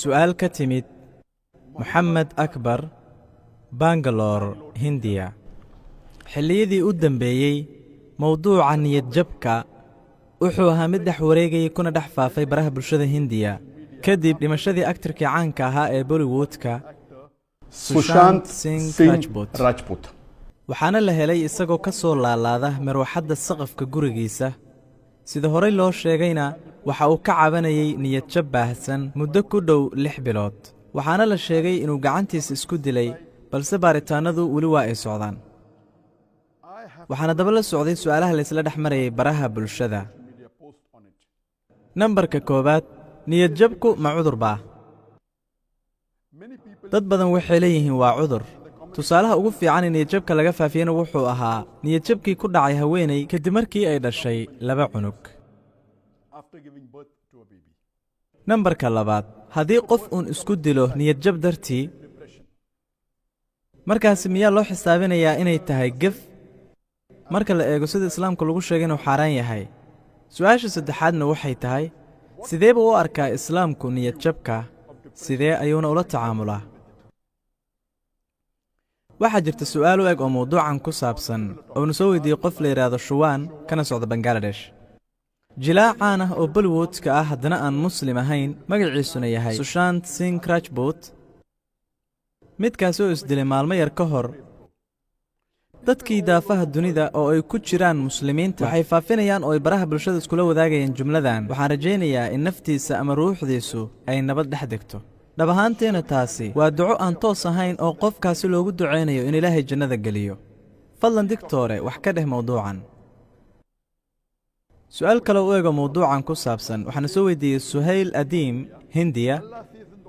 su'aal ka timid moxamed akbar bangalore hindiya xilliyadii u dambeeyey mowduuca niyadjabka wuxuu ahaa mid dhex wareegayay kuna dhex faafay baraha bulshada hindiya kadib dhimashadii aktarkii caanka ahaa ee bollywoodka sushant singh rajput waxaana la helay isagoo ka soo laalaada marwaxadda saqafka gurigiisa sida horey loo sheegayna waxa uu ka cabanayay niyadjab baahsan muddo ku dhow 6 bilood waxaana la sheegay inuu gacantiisa isku dilay balse baaritaanadu weli waa ay socdaan waxaana daba la socday su'aalaha la isla dhex marayay baraha bulshada nambarka 1 niyadjabku ma cudur baa dad badan waxay leeyihiin waa cudur tusaalaha ugu fiican ee niyadjabka laga faafiyana wuxuu ahaa niyadjabkii ku dhacay haweenay kadib markii ay dhashay 2 cunug nambarka 2 haddii qof uun isku dilo niyadjab dartii markaasi miyaa loo xisaabinayaa inay tahay gef marka la eego sida islaamku lagu sheegay inuu xaaraan yahay su'aasha saddexaadna waxay tahay sidee buu u arkaa islaamku niyadjabka sidee ayuuna ula tacaamulaa waxaa jirta su'aal u eg oo mawduucan ku saabsan oonu soo weydiiyey qof la yidhaahdo shuwaan kana socda bangaladesh jilaa caan ah oo bollywoodka ah haddana aan muslim ahayn magaciisuna yahay sushant singh rajput midkaasi oo isdilay maalmo yar ka hor dadkii daafaha dunida oo ay ku jiraan muslimiinta waxay faafinayaan oo ay baraha bulshada iskula wadaagayeen jumladan waxaan rajaynayaa in naftiisa ama ruuxdiisu ay nabad dhex degto dhab ahaanteena taasi waa duco aan toos ahayn oo qofkaasi loogu ducaynayo in ilaahay jannada geliyo fadlan digtoore wax ka dheh mawduucan su'aal kale u eego mawduucan ku saabsan waxaana soo weydiiyey suhayl adiim hindiya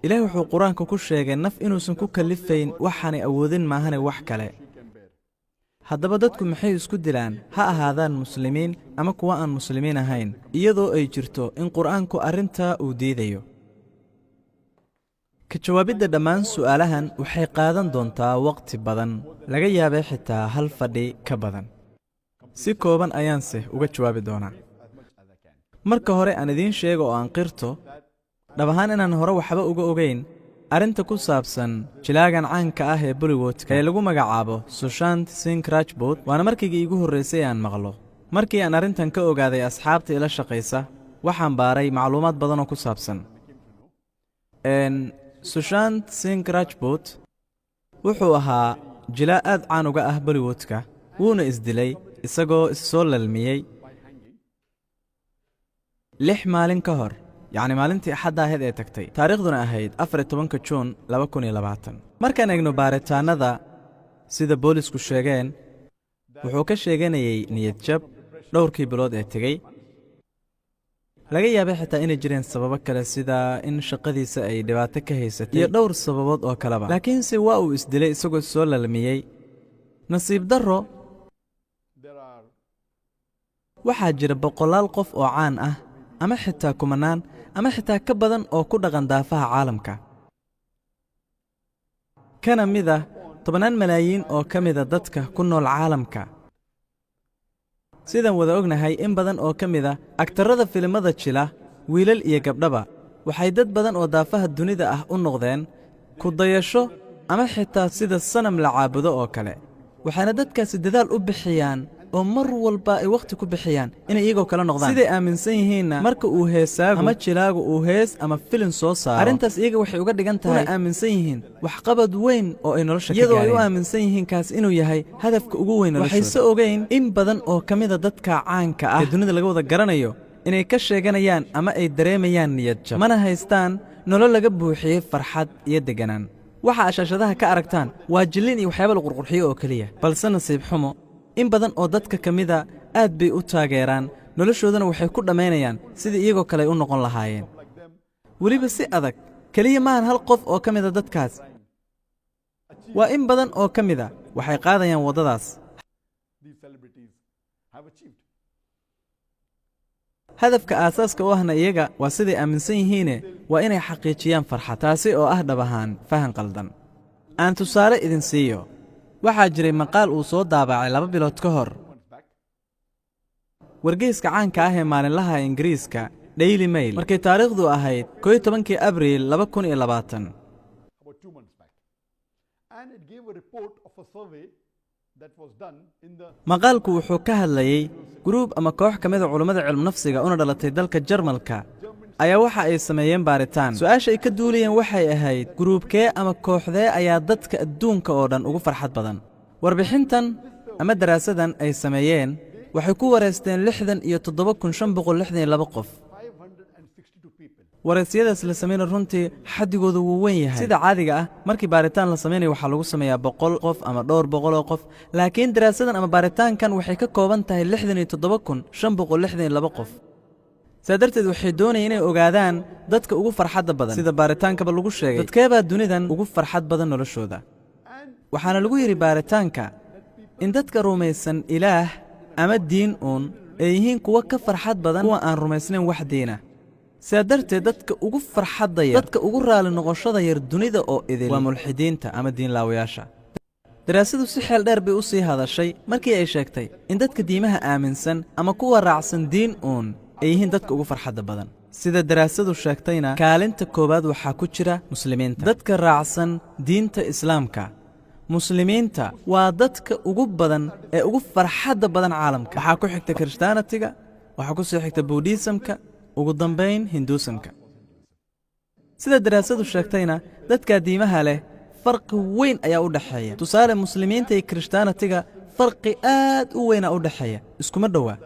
ilaahay wuxuu qur-aanka ku sheegay naf inuusan ku kallifayn waxaanay awoodin maahane wax kale haddaba dadku maxay isku dilaan ha ahaadaan muslimiin ama kuwa aan muslimiin ahayn iyadoo ay jirto in qur'aanku arrintaa uu diidayo ka jawaabidda dhammaan su'aalahan waxay qaadan doontaa waqti badan laga yaabay xitaa hal fadhi ka badan si kooban ayaanse uga jawaabi doonaa marka hore aan idiin sheego oo aan qirto dhab ahaan inaan hore waxba uga ogayn arrinta ku saabsan jilaagan caanka ah ee bollywoodka ee lagu magacaabo sushant singh rajput waana markiigii iigu horraysay aan maqlo markii aan arrintan ka ogaaday asxaabta ila shaqaysa waxaan baaray macluumaad badan oo ku saabsan sushant singh rajput wuxuu ahaa jilaa aad caan uga ah bollywoodka wuuna isdilay isagoo issoo lalmiyey 6 maalin ka hor yacni maalintii axadda ahayd ee tagtay taariikhduna ahayd 14 juun 2020 markaan eegno baaritaannada sida boolisku sheegeen wuxuu ka sheeganayay niyadjab dhowrkii bilood ee tegey laga yaabay xitaa inay jireen sababo kale sida in shaqadiisa ay dhibaato ka haysatay iyo dhowr sababood oo kaleba laakiinse waa uu isdilay isagoo soo lalmiyey nasiib darro waxaa jira boqolaal qof oo caan ah ama xitaa kumanaan ama xitaa ka badan oo ku dhaqan daafaha caalamka kana mid ah 10 malaayiin oo ka mida dadka ku nool caalamka sidaan wada ognahay in badan oo ka mid ah agtarrada filimada jila wiilal iyo gabdhaba waxay dad badan oo daafaha dunida ah u noqdeen ku dayasho ama xitaa sida sanam la caabudo oo kale waxaana dadkaasi dadaal u bixiyaan oo mar walba ay wakhti ku bixiyaan inay iyagoo kala noqdaan siday aaminsan yihiinna marka uu heesaagu ama jilaagu uu hees ama filin soo saaro arrintaas iyaga waxay uga dhigan tahay aaminsan yihiin waxqabad weyn oo ay nolosha ka gaareen iyadoo ay u aaminsan yihiin kaas inuu yahay hadafka ugu weyn noloshooda waxayse ogeyn in badan oo ka mida dadka caanka ah ee dunida laga wada garanayo inay ka sheeganayaan ama ay dareemayaan niyadjab mana haystaan nolol laga buuxiyey farxad iyo deganaan waxa ashaashadaha ka aragtaan waa jilin iyo waxyaaba la qurqurxiyo oo keliya balse nasiib xumo in badan oo dadka ka mida aad bay u taageeraan noloshoodana waxay ku dhammaynayaan sidii iyagoo kale ay u noqon lahaayeen weliba si adag keliya maahan hal qof oo ka mida dadkaas waa in badan oo ka mida waxay qaadayaan waddadaas hadafka aasaaska u ahna iyaga waa siday aaminsan yihiine waa inay xaqiijiyaan farxad taasi oo ah dhab ahaan fahan qaldan aan tusaale idin siiyo waxaa jiray maqaal uu soo daabacay 2 bilood ka hor wargeyska caanka ah ee maalinlaha ingiriiska Daily Mail markay taariikhdu ahayd 11 Abriil 2020. About 2 months back. And it gave a report of a survey that was done in the maqaalku wuxuu ka hadlayay group ama koox ka mid ah culimada cilmi nafsiga una dhalatay dalka Jarmalka ayaa waxa ay sameeyeen baaritaan. Su'aasha ay ka duulayeen waxay ahayd groupkee ama kooxdee ayaa dadka adduunka oo dhan ugu farxad badan. Warbixintan ama daraasadan ay sameeyeen waxay ku wareysteen 67,562 qof. 562 people. Wareysiyadaas la sameeyay runtii xadigoodu wuu weyn yahay. Sida caadiga ah markii baaritaan la sameeyo waxa lagu sameeyaa 100 qof ama dhowr boqol oo qof, laakiin daraasadan ama baaritaankan waxay ka kooban tahay 67,562 qof. Saadarteed waxay doonayeen inay ogaadaan dadka ugu farxadda badan sida baaritaanka lagu sheegay. Dadkeeba dunidan ugu farxad badan noloshooda. Waxaana lagu yiri baaritaanka in dadka rumaysan Ilaah ama diin ay yihiin kuwa ka farxad badan kuwa aan rumaysnayn wax diina. Saadarteed dadka ugu farxadda yar, dadka ugu raali noqoshada yar dunida oo idil waa mulxidiinta ama diin laawayaasha. Daraasadu si xeel dheer bay u sii hadashay markii ay sheegtay in dadka diimaha aaminsan ama kuwa raacsan diin ay yihiin dadka ugu farxadda badan. Sida daraasadu sheegtayna kaalinta koobaad waxaa ku jira muslimiinta. Dadka raacsan diinta Islaamka. Muslimiinta waa dadka ugu badan ee ugu farxadda badan caalamka. Waxaa ku xigta Kirishtaanatiga, waxaa ku soo xigta Buddhismka, ugu dambeyn Hinduismka. Sida daraasadu sheegtayna dadka diimaha leh farqi weyn ayaa u dhaxeeya. Tusaale muslimiinta iyo Kirishtaanatiga farqi aad u weyn u dhaxeeya. Iskuma dhawaa.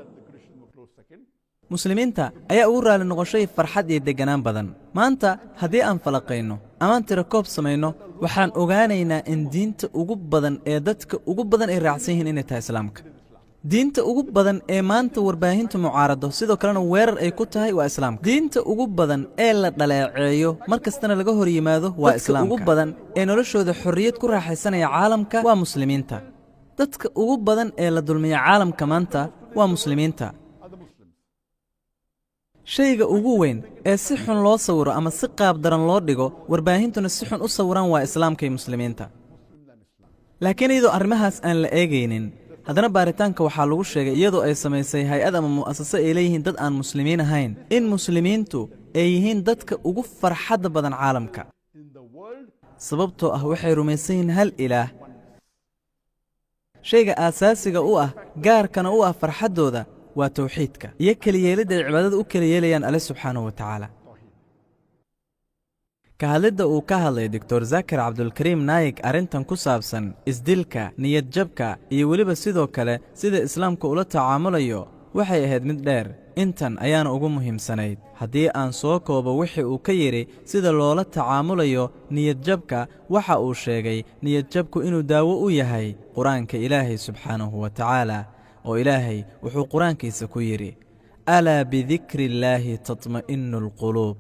muslimiinta ayaa ugu raali noqoshay farxad iyo deganaan badan. Maanta haddii aan falaqayno ama tiro koob samayno waxaan ogaanaynaa in diinta ugu badan ee dadka ugu badan ay raacsan yihiin inay tahay Islaamka. diinta ugu badan ee maanta warbaahinta mucaarado sidoo kalena weerar ay ku tahay waa Islaamka. diinta ugu badan ee la dhaleeceeyo markastana laga hor yimaado waa Islaamka. ugu badan ee noloshooda xorriyad ku raaxaysanaya caalamka waa muslimiinta. dadka ugu badan ee la dulmiya caalamka maanta waa muslimiinta. shayga ugu weyn ee si xun loo sawiro ama si qaab daran loo dhigo warbaahintuna si xun u sawiraan waa Islaamka iyo muslimiinta. laakiin iyadoo arrimahaas aan la eegaynin haddana baaritaanka waxaa lagu sheegay iyadoo ay samaysay hay'ad ama mu'asasad ay leeyihiin dad aan muslimiin ahayn in muslimiintu ay yihiin dadka ugu farxadda badan caalamka. sababtoo ah waxay rumaysan yihiin hal ilaah. shayga aasaasiga u ah gaarkana u ah farxaddooda waa tawxiidka iyo kaliyeelidda ay cibaadada u kaliyeelayaan Alle subxaanahu wa tacaala. ka hadlidda uu ka hadlay Dr. Zakir Abdulkarim Naik arrintan ku saabsan isdilka, niyad jabka iyo weliba sidoo kale sida Islaamku ula tacaamulayo waxay ahayd mid dheer. intan ayaana ugu muhiimsanayd. haddii aan soo koobo wixii uu ka yidhi sida loola tacaamulayo niyad jabka, waxa uu sheegay niyad jabku inuu daawo u yahay qur-aanka Ilaahay subxaanahu wa tacaala. oo Ilaahay wuxuu qur-aankiisa ku yidhi alaa bidikri illaahi tatma'innu alquluub.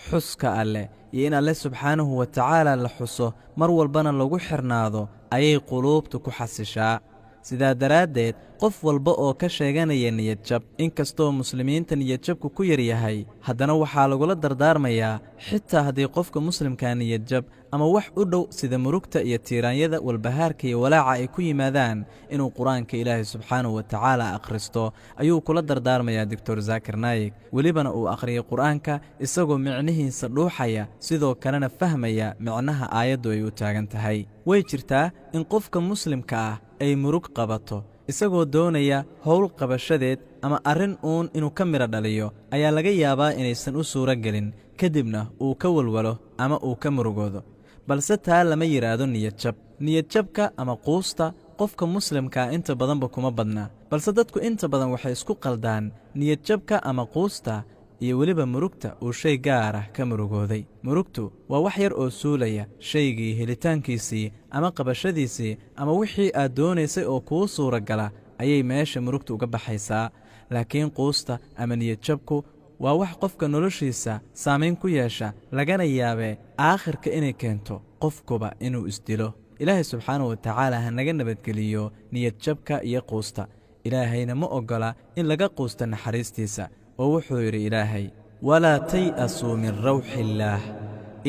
xuska Alle iyo in Alle subxaanahu wa tacaala la xuso mar walbana lagu xirnaado ayay quluubtu ku xasishaa. sidaa daraaddeed qof walba oo ka sheeganaya niyad jab inkastoo muslimiinta niyad jabku ku yar yahay haddana waxaa lagula dardaarmayaa xitaa haddii qofka muslimkaa niyad jab ama wax u dhow sida murugta iyo tiiraanyada walbahaarka iyo walaaca ay ku yimaadaan inuu qur-aanka Ilaahay subxaanahu wa tacaala akhristo ayuu kula dardaarmayaa Dr. Zakir Naik. welibana uu akhriyay qur-aanka isagoo micnihiisa dhuuxaya sidoo kalena fahmaya micnaha aayaddu ay u taagan tahay. way jirtaa in qofka muslimka ah ay murug qabato isagoo doonaya howl qabashadeed ama arrin inuu ka miro dhaliyo ayaa laga yaabaa inaysan u suuro gelin kadibna uu ka walwalo ama uu ka murugoodo. balse taa lama yidhaahdo niyad jab. niyad jabka ama quusta qofka muslimkaa inta badanba kuma badna, balse dadku inta badan waxay isku qaldaan niyad jabka ama quusta iyo weliba murugta uu shay gaar ah ka murugooday. murugtu waa wax yar oo suulaya shaygii helitaankiisii ama qabashadiisii ama wixii aad doonaysay oo kuu suura gala ayay meesha murugtu uga baxaysaa. laakiin quusta ama niyad jabku waa wax qofka noloshiisa saamayn ku yeesha lagana yaabee aakhirka inay keento qofkuba inuu isdilo. ilaahay subxaanahu wa tacaala ha naga nabadgeliyo niyad jabka iyo quusta. ilaahayna ma oggola in laga quusta naxariistiisa oo wuxuu yidhi ilaahay walaa tay'asuu min rawxi illaah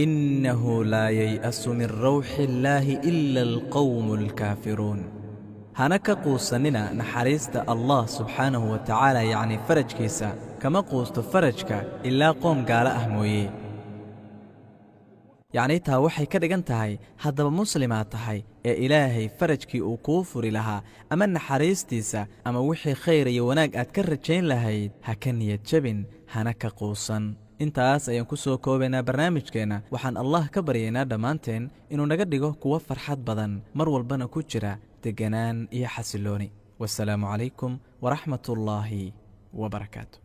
innahu laa yay'asu min rawxi illaahi ila alqawmu alkaafiruun. hana ka quusanina naxariista allah subxaanahu wa tacaala yacni farajkiisa kama quusto farajka ilaa qoom gaala ah mooye yacni taa waxay ka dhigan tahay haddaba muslimaad tahay ee ilaahay farajkii uu kuu furi lahaa ama naxariistiisa ama wixii khayr iyo wanaag aad ka rajayn lahayd ha ka niyad jabin hana ka quusan intaas ayaan ku soo koobaynaa barnaamijkeenna waxaan allah ka baryaynaa dhammaanteen inuu naga dhigo kuwo farxad badan mar walbana ku jira deganaan iyo xasillooni wasalaamu calaykum waraxmatullaahi wabarakaatu